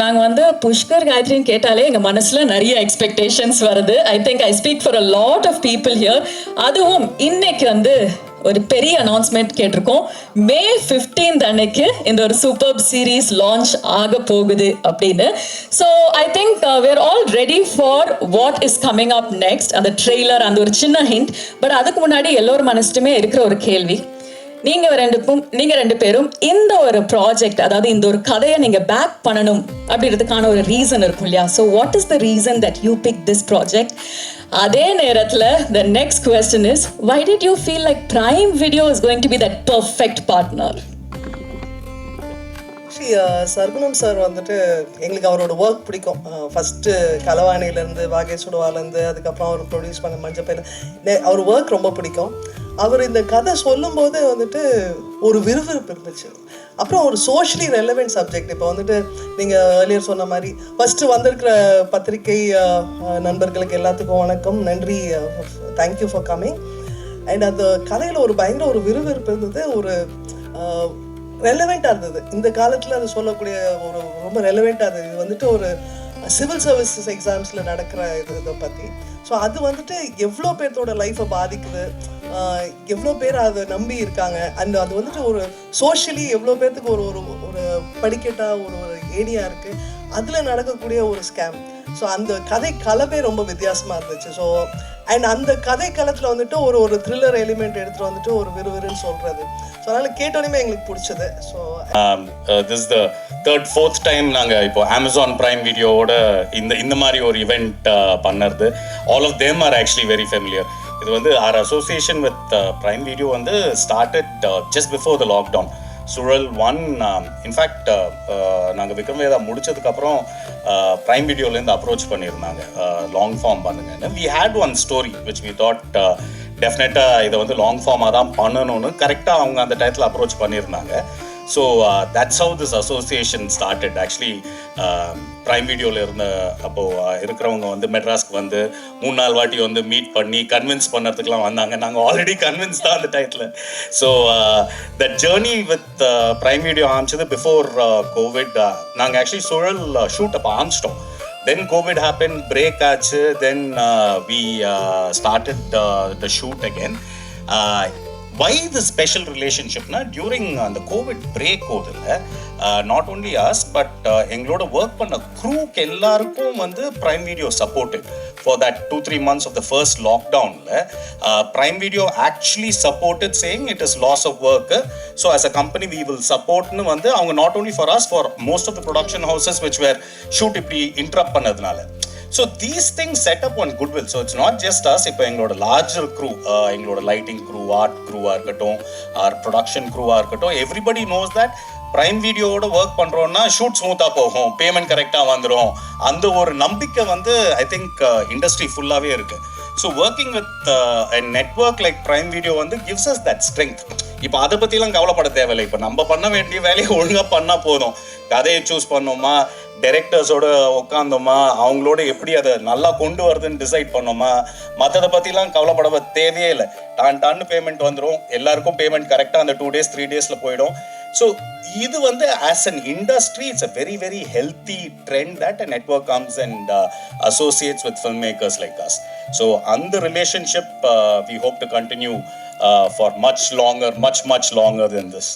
நாங்கள் வந்து புஷ்கர் காயத்ரின்னு கேட்டாலே எங்கள் மனசில் நிறைய எக்ஸ்பெக்டேஷன்ஸ் வருது. I think I speak for a lot of people here. அதுவும் இன்னைக்கு வந்து ஒரு பெரிய அனௌன்ஸ்மெண்ட் கேட்டிருக்கோம். மே 15 அன்னைக்கு இந்த ஒரு சூப்பர் சீரீஸ் லான்ச் ஆக போகுது அப்படின்னு. So I think we are all ready for what is coming up next. அந்த ட்ரெய்லர், அந்த ஒரு சின்ன ஹிண்ட். பட் அதுக்கு முன்னாடி எல்லோரும் மனசுமே இருக்கிற ஒரு கேள்வி, நீங்க ரெண்டு பேரும் இந்த ஒரு ப்ராஜெக்ட், அதாவது இந்த ஒரு கதையை நீங்க பேக் பண்ணணும் அப்படின்றதுக்கான ஒரு ரீசன் இருக்கும் இல்லையா? So what is the reason that you pick this project? அதே நேரத்தில் the next question is, why did you feel like Prime Video is going to be that perfect partner? Sargunam sir வந்துட்டு எங்களுக்கு அவரோட ஒர்க் பிடிக்கும். First கலவாணிலேருந்து, வாகேஸ்வரவாலேருந்து, அதுக்கப்புறம் அவர் produce பண்ண மஞ்சப்பையில் அவர் work ரொம்ப பிடிக்கும். அவர் இந்த கதை சொல்லும்போது வந்துட்டு ஒரு விறுவிறுப்பு இருந்துச்சு. அப்புறம் ஒரு சோஷியலி ரெலவெண்ட் சப்ஜெக்ட். இப்போ வந்துட்டு நீங்கள் ஏர்லியர் சொன்ன மாதிரி ஃபஸ்ட்டு வந்திருக்கிற பத்திரிகை நண்பர்களுக்கு எல்லாத்துக்கும் வணக்கம், நன்றி, தேங்க்யூ ஃபார் கம்மிங். அண்ட் அந்த கதையில் ஒரு பயங்கர ஒரு விறுவிறுப்பு இருந்தது, ஒரு ரெலவெண்ட்டாக இருந்தது. இந்த காலத்தில் அது சொல்லக்கூடிய ஒரு ரொம்ப ரெலவெண்ட்டாக இருந்தது. இது வந்துட்டு ஒரு சிவில் சர்வீசஸ் எக்ஸாம்ஸில் நடக்கிற இதை பற்றி. ஸோ அது வந்துட்டு எவ்வளோ பேர்த்தோட லைஃப்பை பாதிக்குது, எவ்வளோ பேர் அதை நம்பி இருக்காங்க, அண்ட் அது வந்துட்டு ஒரு சோஷியலி எவ்வளோ பேர்த்துக்கு ஒரு ஒரு ஒரு படிக்கட்டாக ஒரு ஒரு ஏரியா இருக்குது, அதில் நடக்கக்கூடிய ஒரு ஸ்கேம். ஸோ அந்த கதை கலவே ரொம்ப வித்தியாசமாக இருந்துச்சு. ஸோ அண்ட் அந்த கதை களத்தில் வந்துட்டு ஒரு ஒரு த்ரில்லர் எலிமெண்ட் எடுத்துகிட்டு வந்துட்டு ஒரு விறுவிறுன்னு சொல்கிறது. ஸோ அதனால் கேட்டோன்னே எங்களுக்கு பிடிச்சது. So this the third fourth time நாங்கள் இப்போ அமேசான் பிரைம் வீடியோவோட இந்த மாதிரி ஒரு இவெண்ட் பண்ணுறது. All of them are actually very familiar. இது வந்து our association with prime video வந்து started just before the lockdown. Suzhal 1 in fact நாங்கள் விக்ரம் வேதா முடிச்சதுக்கப்புறம் ப்ரைம் வீடியோலேருந்து அப்ரோச் பண்ணியிருந்தாங்க, லாங் ஃபார்ம் பண்ணுங்கன்னு. We had one story which we thought டெஃபினட்டாக இதை வந்து லாங் ஃபார்மாக தான் பண்ணணும்னு கரெக்டாக அவங்க அந்த டயத்தில் அப்ரோச் பண்ணியிருந்தாங்க. So that's how this association started. Actually prime வீடியோவில் இருந்த அப்போது இருக்கிறவங்க வந்து மெட்ராஸ்க்கு வந்து 3-4 வாட்டி வந்து மீட் பண்ணி கன்வின்ஸ் பண்ணுறதுக்குலாம் வந்தாங்க. நாங்கள் ஆல்ரெடி கன்வின்ஸ் தான் அந்த டயத்தில். So that journey with prime video ஆரம்பிச்சது பிஃபோர் கோவிட். நாங்கள் ஆக்சுவலி சுழல் ஷூட் அப்போ ஆரம்பிச்சிட்டோம். Then COVID happened, break ஆச்சு. Then we started the shoot again. Why the special relationship na during the COVID break hodilla, not only us but எங்களோட work பண்ண க்ரூக்கு எல்லாருக்கும் வந்து prime video supported for that 2-3 months of the first lockdownல. Prime video actually supported saying it is loss of work. So as a company we will சப்போர்ட்னு வந்து அவங்க not only for us, for most of the production houses which were shoot இப்படி interrupt பண்ணதுனால. So these things set up on goodwill. So it's not just us. இப்போ எங்களோட larger crew, எங்களோட lighting crew, art க்ரூவாக இருக்கட்டும், R production க்ரூவாக இருக்கட்டும், everybody knows that prime வீடியோவோட work பண்ணுறோன்னா shoot ஸ்மூத்தாக போகும், பேமெண்ட் கரெக்டாக வந்துடும். அந்த ஒரு நம்பிக்கை வந்து ஐ திங்க் இண்டஸ்ட்ரி ஃபுல்லாகவே இருக்குது. So working with a network like Prime Video வந்து gives us that strength. இப்போ அதை பற்றிலாம் கவலைப்பட தேவையில்லை. இப்போ நம்ம பண்ண வேண்டிய வேலையை ஒழுங்காக பண்ணால் போதும். கதையை சூஸ் பண்ணோமா, டைரக்டர்ஸோட உட்காந்தோமா, அவங்களோட எப்படி அதை நல்லா கொண்டு வருதுன்னு டிசைட் பண்ணோமா, மற்றதை பற்றிலாம் கவலைப்பட தேவையே இல்லை. டான்னு பேமெண்ட் வந்துடும், எல்லாருக்கும் பேமெண்ட் கரெக்டாக அந்த 2 days 3 days போயிடும். ஸோ இது வந்து as an industry it's a very very healthy trend that a network comes and associates with filmmakers like us. So அந்த relationship we hope to continue for much longer than this.